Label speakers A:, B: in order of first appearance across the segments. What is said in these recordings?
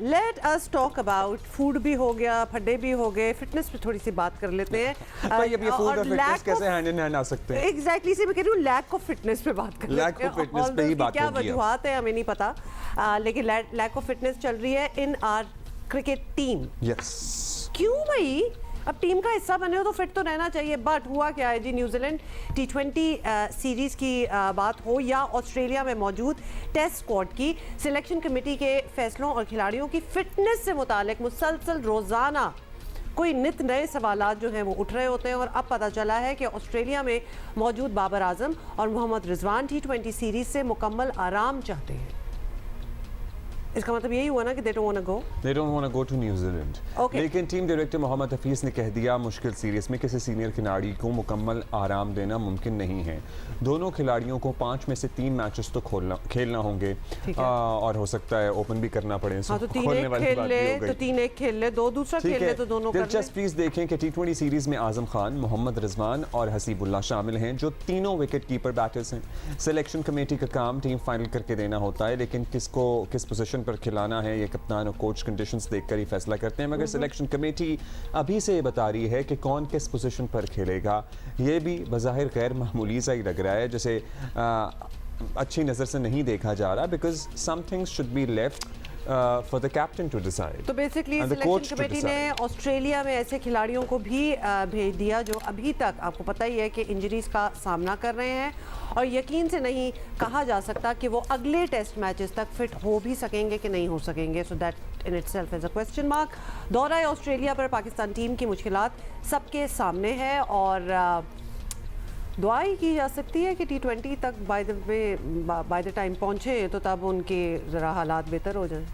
A: Let us talk about food भी हो गया, फड्डे भी हो गए, फिटनेस पे थोड़ी सी बात कर लेते हैं।
B: भाई अब ये फूड और फिटनेस कैसे हैंड इन हैंड आ सकते हैं?
A: एग्जैक्टली इसी में कह रही हूँ, लैक ऑफ फिटनेस पे बात कर
B: लैक ऑफ फिटनेस पे ही बात
A: क्या
B: होगी।
A: वजूहात है हमें नहीं पता, लेकिन लैक ऑफ फिटनेस चल रही है in our cricket team.
B: Yes,
A: क्यों भाई? अब टीम का हिस्सा बने हो तो फिट तो रहना चाहिए। बट हुआ क्या है जी, न्यूजीलैंड T20 सीरीज की बात हो या ऑस्ट्रेलिया में मौजूद टेस्ट स्क्वाड की, सिलेक्शन कमेटी के फैसलों और खिलाड़ियों की फिटनेस से मुतालिक मुसलसल रोज़ाना कोई नित नए सवालात जो हैं वो उठ रहे होते हैं। और अब पता चला है कि ऑस्ट्रेलिया में मौजूद बाबर आजम और मोहम्मद रिजवान T20 सीरीज से मुकम्मल आराम चाहते हैं। इसका मतलब यही हुआ ना कि they don't want to go
B: to New Zealand.
A: Okay.
B: लेकिन टीम डायरेक्टर मोहम्मद हफीज़ ने कह दिया, मुश्किल सीरीज में किसी सीनियर खिलाड़ी को मुकम्मल आराम देना मुमकिन नहीं है। दोनों खिलाड़ियों को 5 में से 3 मैचेस तो खेलना होंगे और हो सकता है ओपन भी करना पड़े।
A: तो 3-1 खेल ले तो 3-1 खेल ले, 2 दूसरा खेल ले तो दोनों कर ले।
B: दिलचस्प चीज़ देखें कि T20 सीरीज में आजम खान, मोहम्मद रिजवान और हसीबुल्लाह शामिल हैं, जो तीनों विकेट कीपर बैटर्स हैं। सिलेक्शन कमेटी का काम टीम फाइनल करके देना होता है, लेकिन किसको किस पोजीशन पर खिलाना है ये कप्तान और कोच कंडीशंस देखकर ही फैसला करते हैं। मगर सिलेक्शन कमेटी अभी से बता रही है कि कौन किस पोजीशन पर खेलेगा। ये भी बज़ाहिर गैर मामूली सा ही लग रहा है, जैसे अच्छी नज़र से नहीं देखा जा रहा, because some things should be left for the captain to decide.
A: तो बेसिकली सिलेक्शन कमेटी ने ऑस्ट्रेलिया में ऐसे खिलाड़ियों को भी भेज दिया जो अभी तक आपको पता ही है कि इंजरीज का सामना कर रहे हैं और यकीन से नहीं कहा जा सकता कि वो अगले टेस्ट मैचेस तक फिट हो भी सकेंगे कि नहीं हो सकेंगे। So that in itself is a question mark. दौरा ऑस्ट्रेलिया पर पाकिस्तान टीम की मुश्किलात सबके सामने है और दुआ ही की जा सकती है कि T20 तक बाय द टाइम पहुंचे तो तब उनके ज़रा हालात बेहतर हो जाएं।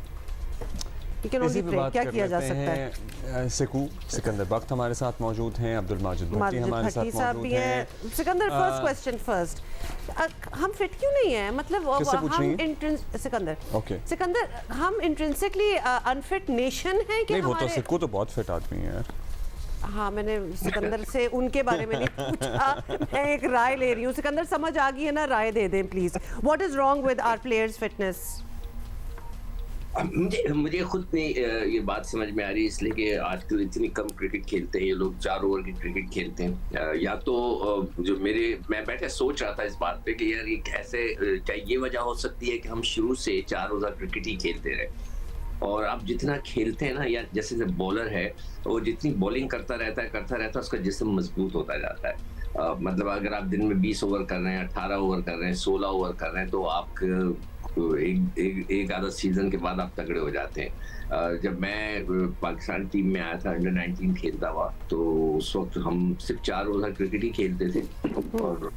A: क्या किया जा सकता है?
B: सिकंदर बख्त हमारे साथ मौजूद हैं, अब्दुल माजिद भट्टी हमारे साथ मौजूद हैं।
A: सिकंदर, फर्स्ट क्वेश्चन फर्स्ट, हम फिट क्यों नहीं है? मतलब सिकंदर हम इंट्रिंसिकली अनफिट नेशन है कि
B: वो तो सिक्कू तो बहुत फिट आदमी है यार।
A: हाँ, मैंने सिकंदर से उनके बारे में नहीं पूछा, मैं एक राय ले रही हूँ। सिकंदर समझ आ गई है ना, राय दे दें please. What is wrong with our players fitness?
C: मुझे खुद नहीं ये बात समझ में आ रही, इसलिए कि आजकल इतनी कम क्रिकेट खेलते हैं ये लोग, 4 ओवर की क्रिकेट खेलते हैं। या तो जो मैं बैठे सोच रहा था इस बात पे कि यार ये कैसे, क्या ये वजह हो सकती है कि हम शुरू से 4 ओवर क्रिकेट ही खेलते रहे और आप जितना खेलते हैं ना, या जैसे बॉलर है वो जितनी बॉलिंग करता रहता है उसका जिस्म मजबूत होता जाता है। मतलब अगर आप दिन में 20 ओवर कर रहे हैं, 18 ओवर कर रहे हैं, 16 ओवर कर रहे हैं, तो आप एक आधा सीजन के बाद आप तगड़े हो जाते हैं। जब मैं पाकिस्तान टीम में आया था, अंडर 19 खेलता हुआ, तो उस वक्त हम सिर्फ 4 ओवर क्रिकेट ही खेलते थे और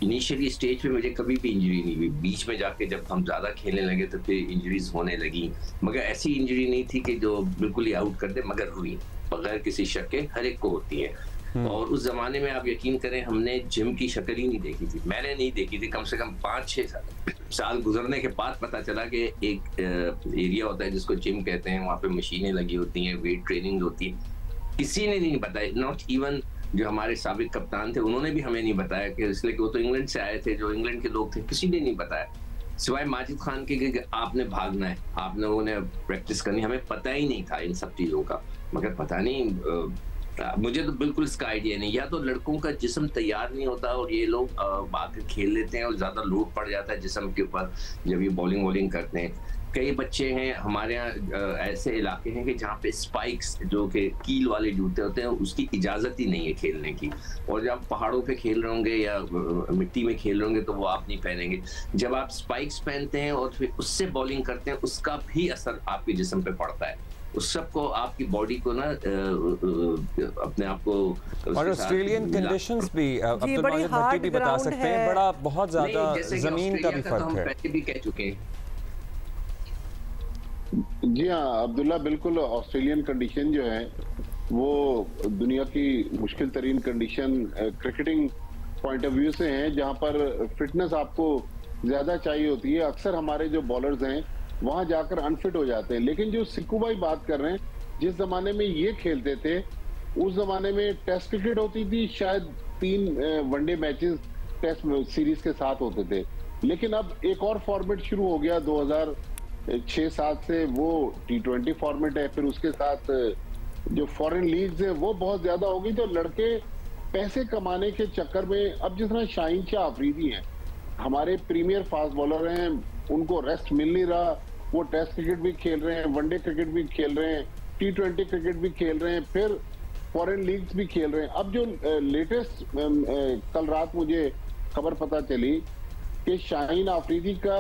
C: इनिशियली स्टेज पे मुझे कभी भी इंजरी नहीं हुई। बीच में जाके जब हम ज्यादा खेलने लगे तो फिर इंजरीज होने लगी, मगर ऐसी इंजरी नहीं थी कि जो बिल्कुल ही आउट कर दे, मगर हुई बगैर किसी शक के, हर एक को होती है। और उस जमाने में आप यकीन करें हमने जिम की शक्ल ही नहीं देखी थी, मैंने नहीं देखी थी। कम से कम 5-6 साल गुजरने के बाद पता चला कि एक एरिया होता है जिसको जिम कहते हैं, वहाँ पे मशीनें लगी होती हैं, वेट ट्रेनिंग होती है। किसी ने नहीं बताया, नॉट इवन जो हमारे साबिक कप्तान थे उन्होंने भी हमें नहीं बताया, कि इसलिए कि वो तो इंग्लैंड से आए थे, जो इंग्लैंड के लोग थे, किसी ने नहीं बताया सिवाय माजिद खान के कि आपने भागना है, आप लोगों ने प्रैक्टिस करनी। हमें पता ही नहीं था इन सब चीज़ों का, मगर पता नहीं, मुझे तो बिल्कुल इसका आइडिया नहीं। या तो लड़कों का जिस्म तैयार नहीं होता और ये लोग आकर खेल लेते हैं और ज़्यादा लोड पड़ जाता है जिस्म के ऊपर जब ये बॉलिंग करते हैं। कई बच्चे हैं हमारे यहाँ, ऐसे इलाके हैं कि जहाँ पे स्पाइक्स जो कि कील वाले जूते होते हैं उसकी इजाज़त ही नहीं है खेलने की, और जब पहाड़ों पे खेल रहे होंगे या मिट्टी में खेल रहे होंगे तो वो आप नहीं पहनेंगे। जब आप स्पाइक्स पहनते हैं और फिर उससे बॉलिंग करते हैं, उसका भी असर आपके जिस्म पे पड़ता है। उस सबको आपकी बॉडी को ना अपने आप को,
B: और ऑस्ट्रेलियन कंडीशंस भी अब्दुल माजिद भट्टी भी बता सकते हैं, बड़ा बहुत ज्यादा जमीन का भी फर्क है।
C: पहले भी कह चुके हैं।
D: जी हाँ अब्दुल्ला, बिल्कुल। ऑस्ट्रेलियन कंडीशन जो है वो दुनिया की मुश्किल तरीन condition cricketing point of view से है, जहाँ पर फिटनेस आपको ज्यादा चाहिए होती है। अक्सर हमारे जो बॉलर्स हैं वहां जाकर अनफिट हो जाते हैं। लेकिन जो सिक्कू भाई बात कर रहे हैं, जिस जमाने में ये खेलते थे उस जमाने में टेस्ट क्रिकेट होती थी, शायद 3 वनडे मैचेस टेस्ट सीरीज के साथ होते थे। लेकिन अब एक और फॉर्मेट शुरू हो गया 6-7 से वो T20 फॉर्मेट है, फिर उसके साथ जो फॉरेन लीग्स है वो बहुत ज्यादा हो गई। तो लड़के पैसे कमाने के चक्कर में, अब जिस तरह शाहीन शाह अफरीदी हैं, हमारे प्रीमियर फास्ट बॉलर हैं, उनको रेस्ट मिल नहीं रहा, वो टेस्ट क्रिकेट भी खेल रहे हैं, वनडे क्रिकेट भी खेल रहे हैं, T20 क्रिकेट भी खेल रहे हैं, फिर फॉरेन लीग्स भी खेल रहे हैं। अब जो लेटेस्ट कल रात मुझे खबर पता चली कि शाहीन अफरीदी का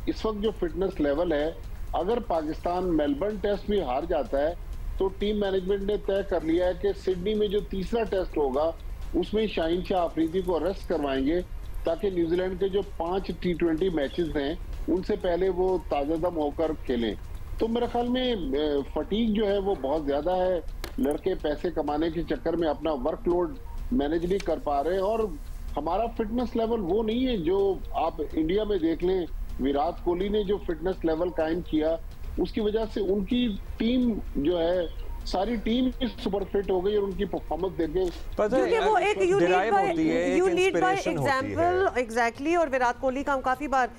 D: इस वक्त जो फिटनेस लेवल है, अगर पाकिस्तान मेलबर्न टेस्ट भी हार जाता है तो टीम मैनेजमेंट ने तय कर लिया है कि सिडनी में जो तीसरा टेस्ट होगा उसमें शाहीन शाह अफरीदी को रेस्ट करवाएंगे, ताकि न्यूजीलैंड के जो 5 T20 मैचेस हैं उनसे पहले वो ताजादम होकर खेलें। तो मेरे ख्याल में फटीग जो है वो बहुत ज्यादा है, लड़के पैसे कमाने के चक्कर में अपना वर्कलोड मैनेज नहीं कर पा रहे, और हमारा फिटनेस लेवल वो नहीं है जो आप इंडिया में देख लें। विराट कोहली ने जो फिटनेस लेवल कायम किया, उसकी वजह से उनकी टीम जो है, सारी टीम सुपर फिट हो गई, और उनकी परफॉर्मेंस देखें,
A: क्योंकि वो एक यू लीड बाय
B: inspiration होती
A: एग्जांपल,
B: है।
A: एग्जैक्टली। और विराट कोहली का हम काफी बार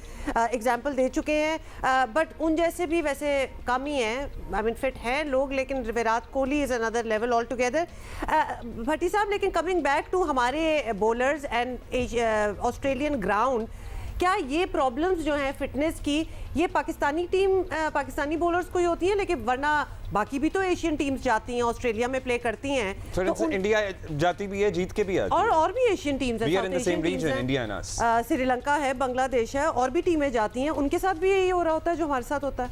A: एग्जांपल दे चुके हैं, बट उन जैसे भी वैसे कम ही हैं, आई मीन फिट हैं लोग, लेकिन Virat Kohli is another level all together. Bhatti Sahab, लेकिन कमिंग बैक टू हमारे बॉलर्स एंड ऑस्ट्रेलियन ग्राउंड, क्या ये प्रॉब्लम्स जो हैं फिटनेस की, ये पाकिस्तानी टीम पाकिस्तानी बॉलर्स को ही होती हैं, लेकिन वरना बाकी भी तो एशियन टीम्स जाती हैं, ऑस्ट्रेलिया में प्ले करती हैं,
B: तो इंडिया जाती भी है, जीत के भी आती है,
A: और भी एशियन टीम्स हैं,
B: We are in the same region, India and us.
A: Sri Lanka है, बांग्लादेश है, और भी टीमें जाती हैं, उनके साथ भी यही हो रहा होता है जो हमारे साथ होता है।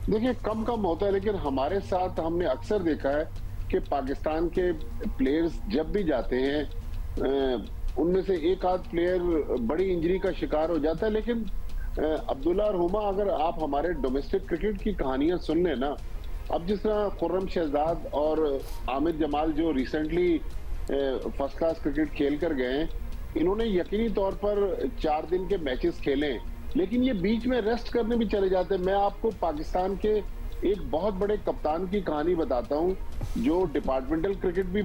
D: देखिए कम होता है, लेकिन हमारे साथ हमने अक्सर देखा है कि पाकिस्तान के प्लेयर्स जब भी जाते हैं, उनमें से एक आध प्लेयर बड़ी इंजरी का शिकार हो जाता है। लेकिन अब्दुल्ला और हुमा, अगर आप हमारे डोमेस्टिक क्रिकेट की कहानियां सुन लें ना, अब जिस तरह खुर्रम शहजाद और आमिर जमाल जो रिसेंटली फर्स्ट क्लास क्रिकेट खेल कर गए हैं, इन्होंने यकीनी तौर पर 4 दिन के मैचेस खेले, लेकिन ये बीच में रेस्ट करने भी चले जाते हैं। मैं आपको पाकिस्तान के एक बहुत बड़े कप्तान की कहानी बताता हूँ, जो डिपार्टमेंटल क्रिकेट भी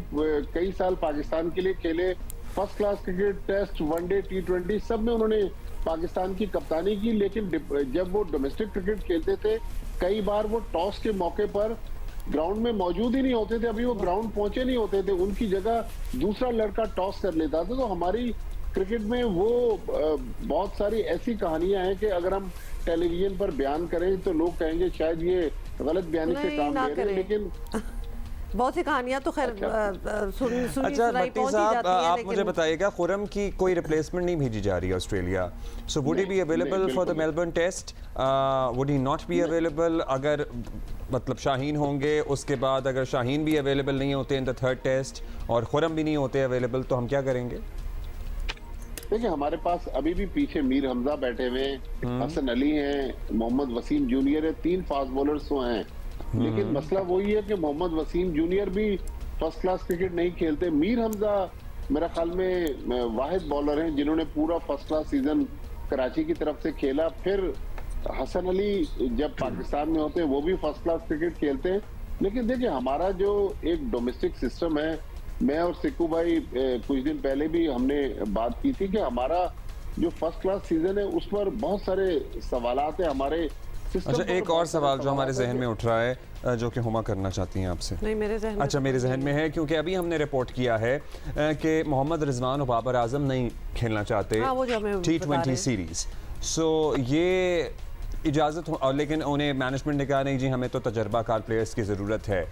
D: कई साल पाकिस्तान के लिए खेले, first class cricket, test, one day, T20 सब में उन्होंने पाकिस्तान की कप्तानी की। लेकिन जब वो डोमेस्टिक क्रिकेट खेलते थे, कई बार वो टॉस के मौके पर ग्राउंड में मौजूद ही नहीं होते थे, अभी वो ग्राउंड पहुंचे नहीं होते थे, उनकी जगह दूसरा लड़का टॉस कर लेता था। तो हमारी क्रिकेट में वो बहुत सारी ऐसी कहानियां हैं कि अगर हम टेलीविजन पर बयान करें तो लोग कहेंगे शायद ये गलत बयानी से काम ले रहे हैं, लेकिन
A: बहुत सी कहानियां तो खैर सुनी सुनाई पहुंच ही जाती हैं।
B: आप मुझे बताइएगा, खुर्रम की कोई रिप्लेसमेंट नहीं भेजी जा रही है Australia, so would he be available for the Melbourne test, would he not be available? अगर मतलब शाहीन होंगे, उसके बाद अगर शाहीन भी अवेलेबल नहीं होते इन द थर्ड टेस्ट और खुर्रम भी नहीं होते अवेलेबल, तो हम क्या करेंगे?
D: देखिए हमारे पास अभी भी पीछे मीर हमजा बैठे हुए हैं, हसन अली हैं, मोहम्मद वसीम जूनियर है, 3 फास्ट बॉलर्स तो हैं, लेकिन मसला वही है कि मोहम्मद वसीम जूनियर भी फर्स्ट क्लास क्रिकेट नहीं खेलते। मीर हमजा मेरा ख्याल में वाहिद बॉलर हैं जिन्होंने पूरा फर्स्ट क्लास सीजन कराची की तरफ से खेला। फिर हसन अली जब पाकिस्तान में होते हैं वो भी फर्स्ट क्लास क्रिकेट खेलते हैं। लेकिन देखिए हमारा जो एक डोमेस्टिक सिस्टम है, मैं और सिक्कू भाई कुछ दिन पहले भी हमने बात की थी कि हमारा जो फर्स्ट क्लास सीजन है उस पर बहुत सारे सवालात है हमारे।
B: अच्छा, एक और सवाल जो हमारे जहन में उठ रहा है, जो कि हुमा करना चाहती हैं आपसे।
A: नहीं, मेरे जहन में,
B: अच्छा, मेरे जहन में है, क्योंकि अभी हमने रिपोर्ट किया है कि मोहम्मद रिजवान और बाबर आजम नहीं खेलना चाहते T20 सीरीज। सो ये इजाज़त हो, लेकिन उन्हें मैनेजमेंट ने कहा नहीं जी, हमें तो तजर्बाकार प्लेयर्स की ज़रूरत है।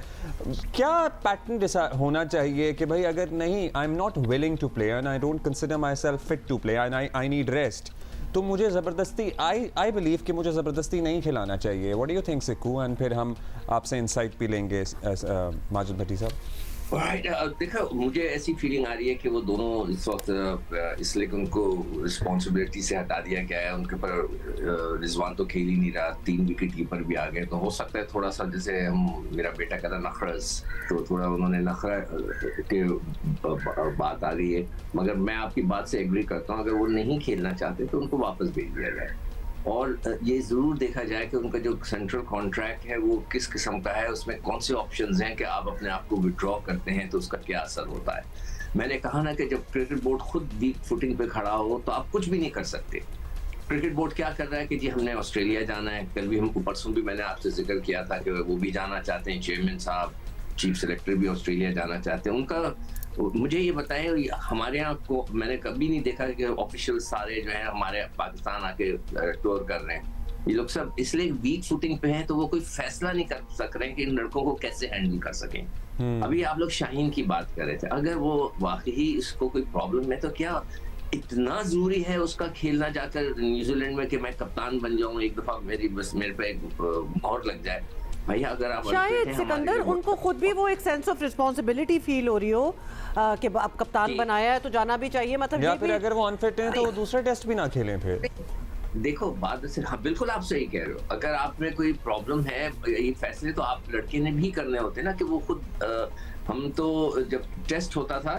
B: क्या पैटर्न होना चाहिए कि भाई अगर नहीं, I am not willing to play and I don't consider myself fit to play and I need rest, तो मुझे ज़बरदस्ती, आई बिलीव कि मुझे ज़बरदस्ती नहीं खिलाना चाहिए। What do you think Sikku? And फिर हम आपसे इंसाइट भी लेंगे माजिद भट्टी साहब।
C: देखा, मुझे ऐसी फीलिंग आ रही है कि वो दोनों इस वक्त इसलिए कि उनको रिस्पॉन्सिबिलिटी से हटा दिया गया है उनके ऊपर। रिजवान तो खेल ही नहीं रहा, 3 विकेट कीपर भी आ गए, तो हो सकता है थोड़ा सा, जैसे मेरा बेटा कहता नखरस, तो थोड़ा उन्होंने नखरा के बात आ गई है। मगर मैं आपकी बात से एग्री करता हूँ, अगर वो नहीं खेलना चाहते तो उनको वापस भेज दिया जाए, और ये ज़रूर देखा जाए कि उनका जो सेंट्रल कॉन्ट्रैक्ट है वो किस किस्म का है, उसमें कौन से ऑप्शंस हैं कि आप अपने आप को विड्रॉ करते हैं तो उसका क्या असर होता है। मैंने कहा ना कि जब क्रिकेट बोर्ड खुद वीक फुटिंग पे खड़ा हो तो आप कुछ भी नहीं कर सकते। क्रिकेट बोर्ड क्या कर रहा है कि जी हमने ऑस्ट्रेलिया जाना है, कल भी हमको परसों भी मैंने आपसे जिक्र किया था कि वो भी जाना चाहते हैं, चेयरमैन साहब, चीफ सेलेक्टर भी ऑस्ट्रेलिया जाना चाहते हैं। उनका मुझे ये बताएं, हमारे यहाँ को मैंने कभी नहीं देखा कि ऑफिशियल सारे जो है हमारे पाकिस्तान आके टूर कर रहे हैं। ये लोग सब इसलिए वीक फुटिंग पे हैं, तो वो कोई फैसला नहीं कर सक रहे हैं कि इन लड़कों को कैसे हैंडल कर सकें। अभी आप लोग शाहीन की बात कर रहे थे, अगर वो वाकई इसको कोई प्रॉब्लम है तो क्या इतना जरूरी है उसका खेलना जाकर न्यूजीलैंड में कि मैं कप्तान बन जाऊं एक दफा, मेरे पे एक मोहर लग जाए? भैया अगर आप
A: शायद सिकंदर उनको खुद भी वो एक सेंस ऑफ रिस्पांसिबिलिटी फील हो रही हो कि अब कप्तान बनाया है तो जाना भी चाहिए, मतलब
B: या
A: ये
B: फिर
A: भी
B: अगर वो अनफिट हैं तो वो दूसरा टेस्ट भी ना खेलें फिर।
C: देखो बात से, हाँ बिल्कुल आप सही कह रहे हो। अगर आप में कोई प्रॉब्लम है, ये फैसले तो आप लड़के ने भी करने होते ना, कि वो खुद हम तो जब टेस्ट होता था,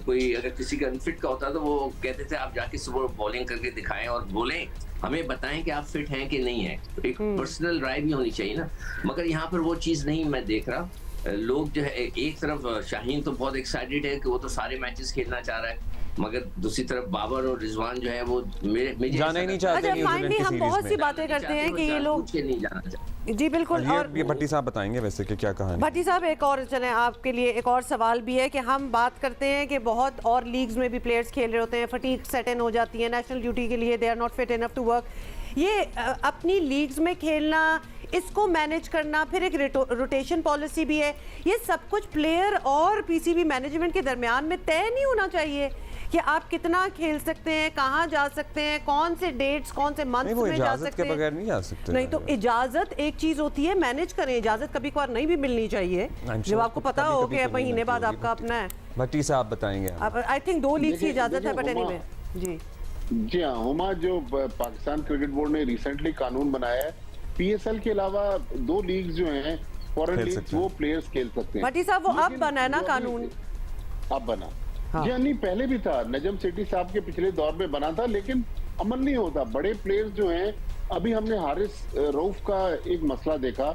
C: कोई अगर किसी का अनफिट का होता तो वो कहते थे आप जाके सुबह बॉलिंग करके दिखाएं और बोलें, हमें बताएं कि आप फिट हैं कि नहीं है। एक पर्सनल राय भी होनी चाहिए ना, मगर यहाँ पर वो चीज़ नहीं मैं देख रहा। लोग जो है एक तरफ शाहीन तो बहुत एक्साइटेड है कि वो तो सारे मैचेस खेलना चाह रहा है, मगर दूसरी तरफ बाबर और रिजवान जो है वो मेरे
B: जाना ही नहीं चाहते न्यूजीलैंड की सीरीज में।
A: हम बहुत सी बातें करते हैं कि ये लोग
C: नहीं जाना चाहते।
A: जी बिल्कुल। और
B: ये भट्टी साहब बताएंगे वैसे कि क्या कहानी।
A: भट्टी साहब एक और चले आपके लिए एक और सवाल भी है कि हम बात करते हैं कि बहुत और लीग्स में भी प्लेयर्स खेल रहे होते हैं, फटीग सेट इन हो जाती है नेशनल ड्यूटी के लिए, they are not fit enough to work. ये अपनी लीग्स में खेलना, इसको मैनेज करना, फिर एक रोटेशन पॉलिसी भी है, ये सब कुछ प्लेयर और पीसीबी मैनेजमेंट के दरमियान में तय नहीं होना चाहिए कि आप कितना खेल सकते हैं, कहाँ जा सकते हैं, कौन से डेट्स, कौन से मंथ्स में जा सकते हैं।
B: के बगैर नहीं जा सकते।
A: नहीं तो इजाजत एक चीज होती है, मैनेज करें। इजाजत कभी कभार नहीं भी मिलनी चाहिए जब आपको पता हो कि महीने बाद आपका अपना है।
B: भट्टी साहब बताएंगे।
A: आई थिंक 2 लीग की इजाजत है, बट एनीवे
D: जी हाँ हुमा, जो पाकिस्तान क्रिकेट बोर्ड ने रिसेंटली कानून बनाया है, पीएसएल के अलावा 2 लीग जो हैं फॉरेन लीग, वो प्लेयर्स खेल सकते हैं।
A: भट्टी साहब वो अब बना है ना कानून?
D: अब बना जी नहीं, पहले भी था, नजम सेठी साहब के पिछले दौर में बना था, लेकिन अमल नहीं होता। बड़े प्लेयर्स जो हैं, अभी हमने हारिस रऊफ का एक मसला देखा,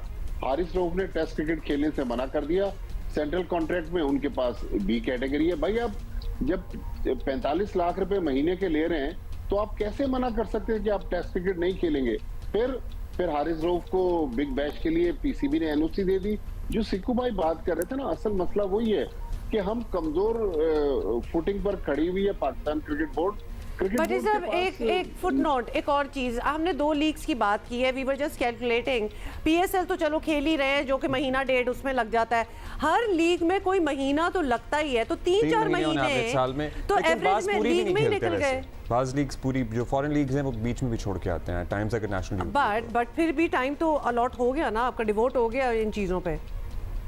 D: हारिस रऊफ ने टेस्ट क्रिकेट खेलने से मना कर दिया, सेंट्रल कॉन्ट्रैक्ट में उनके पास बी कैटेगरी है। भाई अब जब 45 लाख रुपए महीने के ले रहे हैं तो आप कैसे मना कर सकते हैं कि आप टेस्ट क्रिकेट नहीं खेलेंगे? फिर हारिस रऊफ को बिग बैश के लिए पीसीबी ने एनओसी दे दी। जो सिक्कू भाई बात कर रहे थे ना, असल मसला वही है कि हम कमजोर फुटिंग पर खड़ी हुई है पाकिस्तान क्रिकेट बोर्ड।
A: बट साहब एक फुटनोट, एक और चीज, हमने 2 लीग्स की बात की है, we were just calculating, PSL तो चलो खेल ही रहे हैं जो कि महीना डेढ़ उसमें लग जाता है, हर लीग में कोई महीना तो लगता ही है, तो 3-4 महीने
B: साल में
A: तो एवरेज में लीग में ही निकल गए।
B: बाज लीग्स पूरी जो फॉरेन लीग्स हैं वो बीच में भी छोड़ के आते हैं टाइम्स, अगर नेशनल
A: बट फिर भी टाइम तो अलॉट हो गया ना, आपका डिवोट हो गया इन चीजों पे।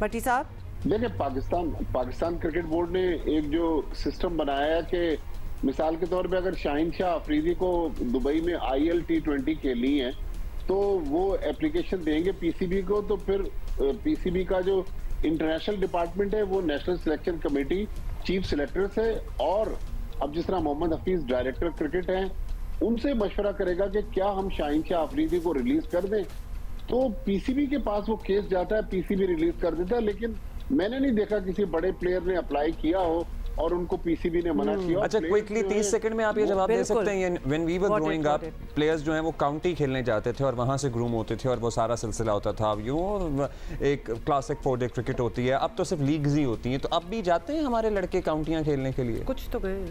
A: भट्टी साहब
D: देखिए, पाकिस्तान क्रिकेट बोर्ड ने एक जो सिस्टम बनाया है कि मिसाल के तौर पे अगर शाहीन शाह अफरीदी को दुबई में IL T20 खेलनी है तो वो एप्लीकेशन देंगे पीसीबी को, तो फिर पीसीबी का जो इंटरनेशनल डिपार्टमेंट है वो national selection committee chief selector से, और अब जिस तरह मोहम्मद हफीज डायरेक्टर क्रिकेट हैं, उनसे मशवरा करेगा कि क्या हम शाहीन शाह अफरीदी को रिलीज कर दें। तो पीसीबी के पास वो केस जाता है, पीसीबी रिलीज कर देता है, लेकिन मैंने नहीं देखा किसी बड़े प्लेयर ने अप्लाई किया हो और उनको पीसीबी ने मना किया।
B: अच्छा, क्विकली 30 सेकंड में आप ये जवाब दे सकते हैं? When we were growing up, players जो हैं वो काउंटी खेलने जाते थे और वहां से ग्रूम होते थे और वो सारा सिलसिला होता था। एक क्लासिक 4-डे क्रिकेट होती है, अब तो सिर्फ लीग्स ही होती हैं, तो अब भी जाते हैं हमारे लड़के काउंटियां खेलने के लिए?
A: कुछ तो गए,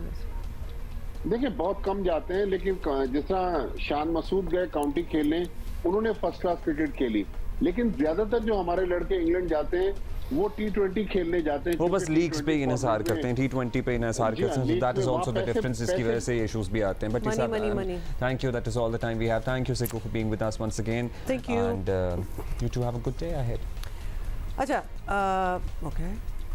D: देखिए बहुत कम जाते हैं, लेकिन जिस तरह शान मसूद गए काउंटी खेलने, उन्होंने फर्स्ट क्लास क्रिकेट खेली, लेकिन ज्यादातर जो हमारे लड़के इंग्लैंड जाते हैं वो T20 खेलने जाते हैं।
B: वो बस लीग्स पे इन्हिसार करते हैं, T20 पे इन्हिसार करते हैं, that is also the difference, इसकी वजह से इश्यूज भी आते हैं। But thank you, that is all the time we have. Thank you Sikku for being with us once again,
A: thank you,
B: and you too have a good day ahead.
A: अच्छा okay